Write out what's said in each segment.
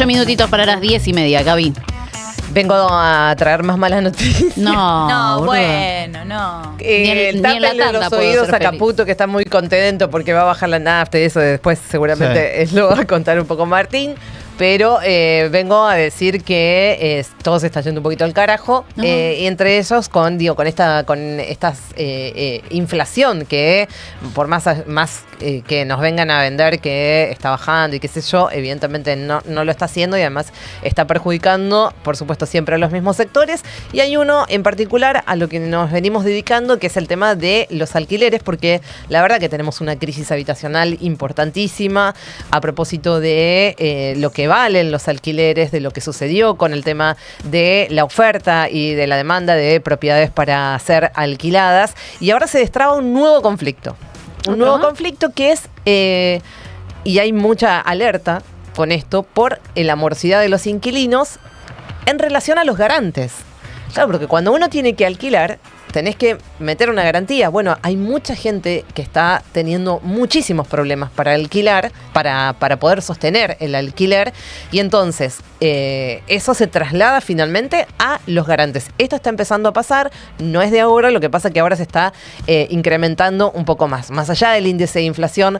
8 minutitos para las 10:30, Gaby. Vengo a traer más malas noticias. No, bueno, no. Ni en la Tápenle tanda los puedo oídos ser a feliz. Caputo, que está muy contento porque va a bajar la nafta y eso después seguramente lo va a contar un poco Martín. Pero vengo a decir que todo se está yendo un poquito al carajo. Y entre ellos con esta inflación que por más que nos vengan a vender que está bajando y qué sé yo, evidentemente no lo está haciendo y además está perjudicando, por supuesto, siempre a los mismos sectores. Y hay uno en particular a lo que nos venimos dedicando, que es el tema de los alquileres, porque la verdad que tenemos una crisis habitacional importantísima a propósito de lo que valen los alquileres, de lo que sucedió con el tema de la oferta y de la demanda de propiedades para ser alquiladas. Y ahora se destraba un nuevo conflicto. Un nuevo conflicto que es, y hay mucha alerta con esto, por la morosidad de los inquilinos en relación a los garantes. Claro, porque cuando uno tiene que alquilar, tenés que meter una garantía. Bueno, hay mucha gente que está teniendo muchísimos problemas para alquilar, para poder sostener el alquiler. Y entonces, eso se traslada finalmente a los garantes. Esto está empezando a pasar, no es de ahora, lo que pasa es que ahora se está incrementando un poco más. Más allá del índice de inflación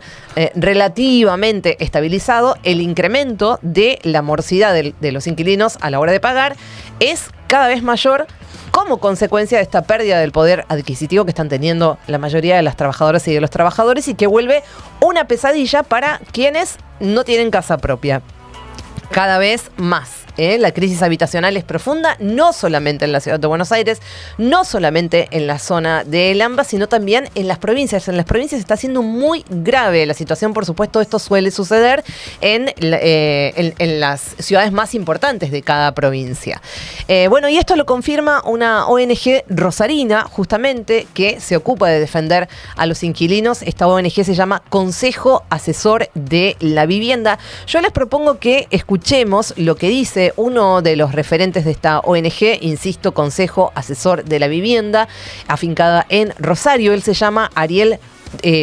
relativamente estabilizado, el incremento de la morosidad de los inquilinos a la hora de pagar es cada vez mayor, como consecuencia de esta pérdida del poder adquisitivo que están teniendo la mayoría de las trabajadoras y de los trabajadores, y que vuelve una pesadilla para quienes no tienen casa propia. Cada vez más. La crisis habitacional es profunda, no solamente en la ciudad de Buenos Aires, no solamente en la zona de El AMBA, sino también en las provincias. En las provincias está siendo muy grave la situación. Por supuesto, esto suele suceder en las ciudades más importantes de cada provincia. Y esto lo confirma una ONG rosarina, justamente, que se ocupa de defender a los inquilinos. Esta ONG se llama Consejo Asesor de la Vivienda. Yo les propongo que escuchemos lo que dice uno de los referentes de esta ONG, insisto, Consejo Asesor de la Vivienda, afincada en Rosario. Él se llama Ariel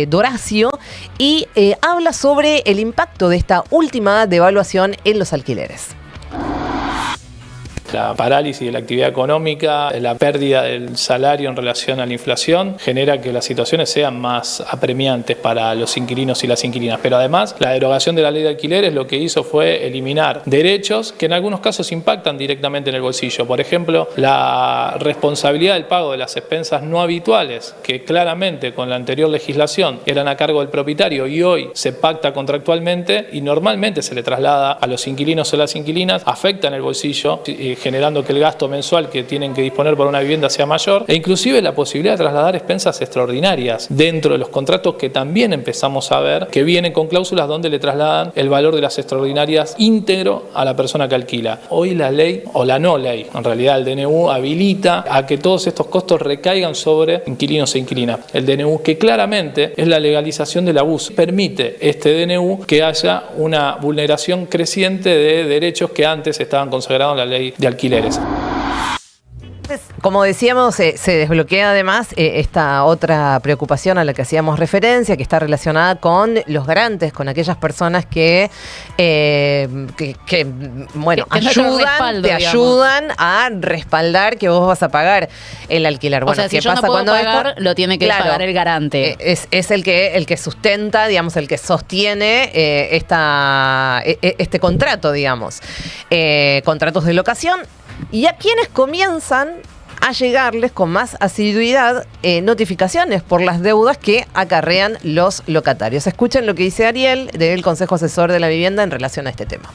Doracio y habla sobre el impacto de esta última devaluación en los alquileres. La parálisis de la actividad económica, la pérdida del salario en relación a la inflación, genera que las situaciones sean más apremiantes para los inquilinos y las inquilinas. Pero además, la derogación de la ley de alquileres lo que hizo fue eliminar derechos que en algunos casos impactan directamente en el bolsillo. Por ejemplo, la responsabilidad del pago de las expensas no habituales, que claramente con la anterior legislación eran a cargo del propietario y hoy se pacta contractualmente y normalmente se le traslada a los inquilinos o las inquilinas, afectan el bolsillo, generando que el gasto mensual que tienen que disponer por una vivienda sea mayor, e inclusive la posibilidad de trasladar expensas extraordinarias dentro de los contratos que también empezamos a ver que vienen con cláusulas donde le trasladan el valor de las extraordinarias íntegro a la persona que alquila. Hoy la ley, o la no ley, en realidad el DNU habilita a que todos estos costos recaigan sobre inquilinos e inquilinas. El DNU, que claramente es la legalización del abuso, permite este DNU que haya una vulneración creciente de derechos que antes estaban consagrados en la ley de alquileres. Como decíamos, se desbloquea además esta otra preocupación a la que hacíamos referencia, que está relacionada con los garantes, con aquellas personas que ayudan a respaldar que vos vas a pagar el alquiler. O sea, si yo no puedo pagar, lo tiene que pagar el garante. Es el que sustenta, digamos, el que sostiene este contrato, digamos. Contratos de locación. Y a quienes comienzan a llegarles con más asiduidad notificaciones por las deudas que acarrean los locatarios. Escuchen lo que dice Ariel del Consejo Asesor de la Vivienda en relación a este tema.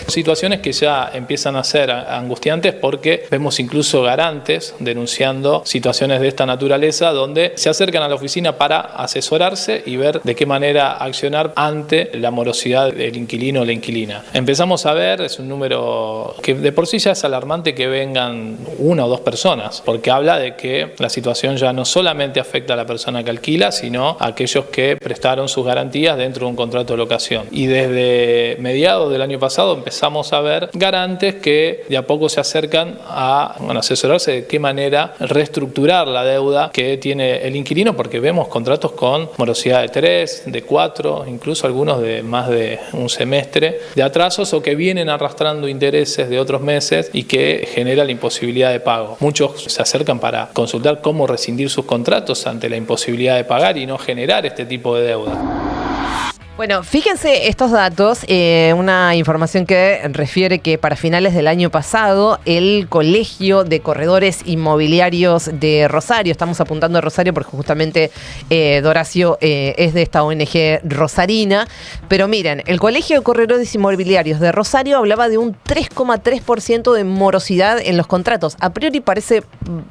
Situaciones que ya empiezan a ser angustiantes porque vemos incluso garantes denunciando situaciones de esta naturaleza donde se acercan a la oficina para asesorarse y ver de qué manera accionar ante la morosidad del inquilino o la inquilina. Empezamos a ver, es un número que de por sí ya es alarmante que vengan una o dos personas, porque habla de que la situación ya no solamente afecta a la persona que alquila, sino a aquellos que prestaron sus garantías dentro de un contrato de locación. Y desde mediados del año pasado empezamos empezamos a ver garantes que de a poco se acercan a asesorarse de qué manera reestructurar la deuda que tiene el inquilino, porque vemos contratos con morosidad de 3, de 4, incluso algunos de más de un semestre de atrasos o que vienen arrastrando intereses de otros meses y que genera la imposibilidad de pago. Muchos se acercan para consultar cómo rescindir sus contratos ante la imposibilidad de pagar y no generar este tipo de deuda. Bueno, fíjense estos datos, una información que refiere que para finales del año pasado el Colegio de Corredores Inmobiliarios de Rosario, estamos apuntando a Rosario porque justamente Doracio es de esta ONG rosarina, pero miren, el Colegio de Corredores Inmobiliarios de Rosario hablaba de un 3,3% de morosidad en los contratos. A priori parece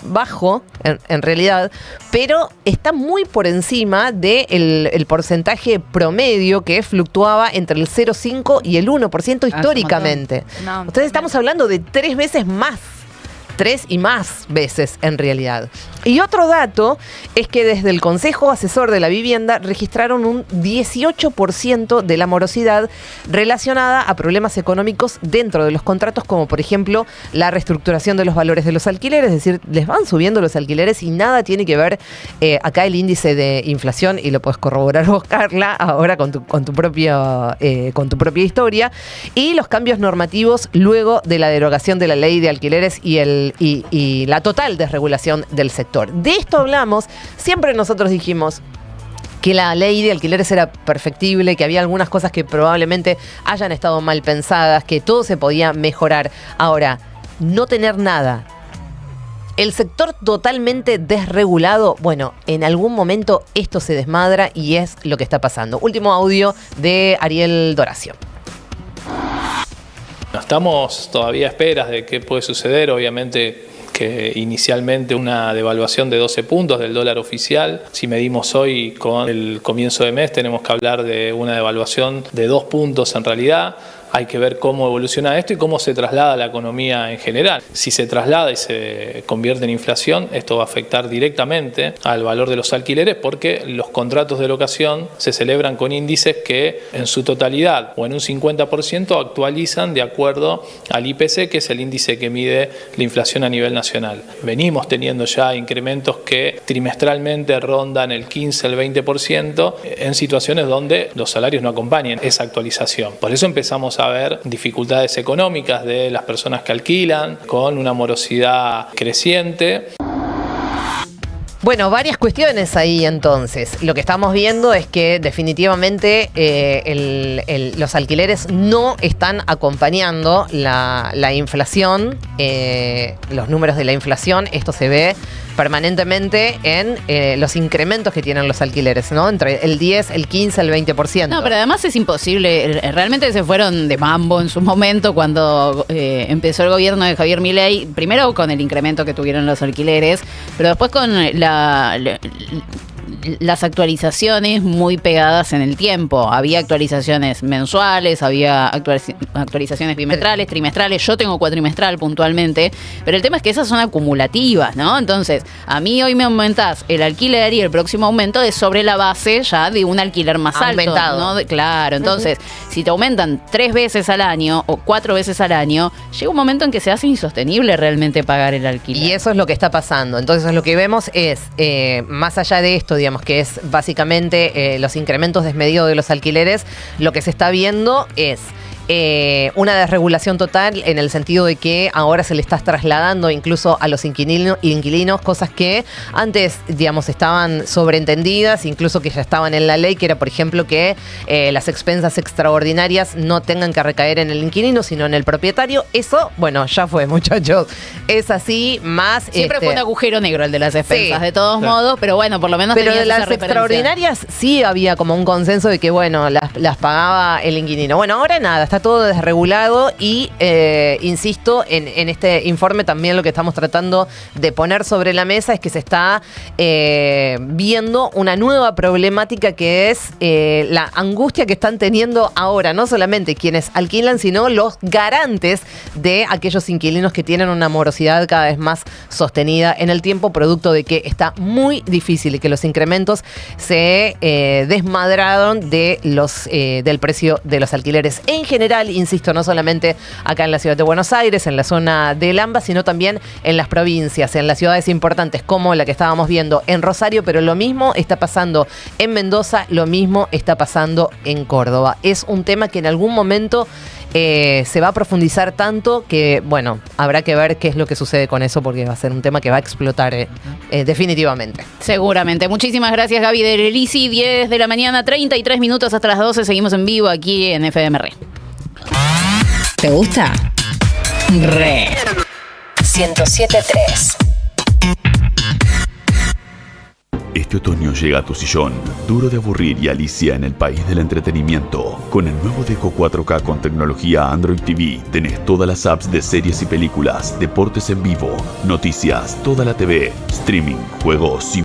bajo, en realidad, pero está muy por encima del porcentaje promedio que fluctuaba entre el 0,5 y el 1% históricamente. Entonces estamos hablando de 3 veces más. 3 y más veces en realidad. Y otro dato es que desde el Consejo Asesor de la Vivienda registraron un 18% de la morosidad relacionada a problemas económicos dentro de los contratos, como por ejemplo la reestructuración de los valores de los alquileres, es decir, les van subiendo los alquileres y nada tiene que ver acá el índice de inflación, y lo puedes corroborar vos, Carla, ahora con tu propia historia, y los cambios normativos luego de la derogación de la ley de alquileres y la total desregulación del sector. De esto hablamos, siempre nosotros dijimos que la ley de alquileres era perfectible, que había algunas cosas que probablemente hayan estado mal pensadas, que todo se podía mejorar. Ahora, no tener nada, el sector totalmente desregulado, bueno, en algún momento esto se desmadra y es lo que está pasando. Último audio de Ariel Doracio. Estamos todavía a esperas de qué puede suceder, obviamente que inicialmente una devaluación de 12 puntos del dólar oficial. Si medimos hoy con el comienzo de mes, tenemos que hablar de una devaluación de 2 puntos en realidad. Hay que ver cómo evoluciona esto y cómo se traslada la economía en general. Si se traslada y se convierte en inflación, esto va a afectar directamente al valor de los alquileres, porque los contratos de locación se celebran con índices que en su totalidad o en un 50% actualizan de acuerdo al IPC, que es el índice que mide la inflación a nivel nacional. Venimos teniendo ya incrementos que trimestralmente rondan el 15, el 20% en situaciones donde los salarios no acompañan esa actualización. Por eso empezamos a ver dificultades económicas de las personas que alquilan, con una morosidad creciente. Bueno, varias cuestiones ahí entonces. Lo que estamos viendo es que definitivamente los alquileres no están acompañando la inflación, los números de la inflación. Esto se ve permanentemente en los incrementos que tienen los alquileres, ¿no? Entre el 10, el 15, el 20%. No, pero además es imposible. Realmente se fueron de mambo en su momento cuando empezó el gobierno de Javier Milei, primero con el incremento que tuvieron los alquileres, pero después con las actualizaciones muy pegadas en el tiempo. Había actualizaciones mensuales, había actualizaciones bimestrales, trimestrales. Yo tengo cuatrimestral puntualmente, pero el tema es que esas son acumulativas, ¿no? Entonces, a mí hoy me aumentás el alquiler y el próximo aumento es sobre la base ya de un alquiler más aumentado, alto, ¿no? Claro, entonces, si te aumentan 3 veces al año o 4 veces al año, llega un momento en que se hace insostenible realmente pagar el alquiler. Y eso es lo que está pasando. Entonces, lo que vemos es, más allá de esto, digamos, que es básicamente los incrementos desmedidos de los alquileres, lo que se está viendo es una desregulación total, en el sentido de que ahora se le está trasladando incluso a los inquilinos cosas que antes, digamos, estaban sobreentendidas, incluso que ya estaban en la ley, que era, por ejemplo, que las expensas extraordinarias no tengan que recaer en el inquilino, sino en el propietario. Eso, bueno, ya fue, muchachos. Es así, más... Siempre fue un agujero negro el de las expensas, sí, de todos modos, pero bueno, por lo menos pero tenías de las esa referencia. Extraordinarias sí había como un consenso de que, bueno, las pagaba el inquilino. Bueno, ahora nada, está todo desregulado y, insisto, en este informe también lo que estamos tratando de poner sobre la mesa es que se está viendo una nueva problemática, que es la angustia que están teniendo ahora, no solamente quienes alquilan, sino los garantes de aquellos inquilinos que tienen una morosidad cada vez más sostenida en el tiempo, producto de que está muy difícil y que los incrementos se desmadraron del precio de los alquileres en general. general, insisto, no solamente acá en la ciudad de Buenos Aires, en la zona del AMBA, sino también en las provincias, en las ciudades importantes como la que estábamos viendo en Rosario, pero lo mismo está pasando en Mendoza, lo mismo está pasando en Córdoba. Es un tema que en algún momento se va a profundizar tanto que, bueno, habrá que ver qué es lo que sucede con eso, porque va a ser un tema que va a explotar definitivamente. Seguramente. Muchísimas gracias, Gaby de Lisi. 10 de la mañana, 33 minutos hasta las 12. Seguimos en vivo aquí en FMR. ¿Te gusta? Re 107.3. Este otoño llega a tu sillón, Duro de Aburrir y Alicia en el país del entretenimiento. Con el nuevo Deco 4K con tecnología Android TV, tenés todas las apps de series y películas, deportes en vivo, noticias, toda la TV, streaming, juegos y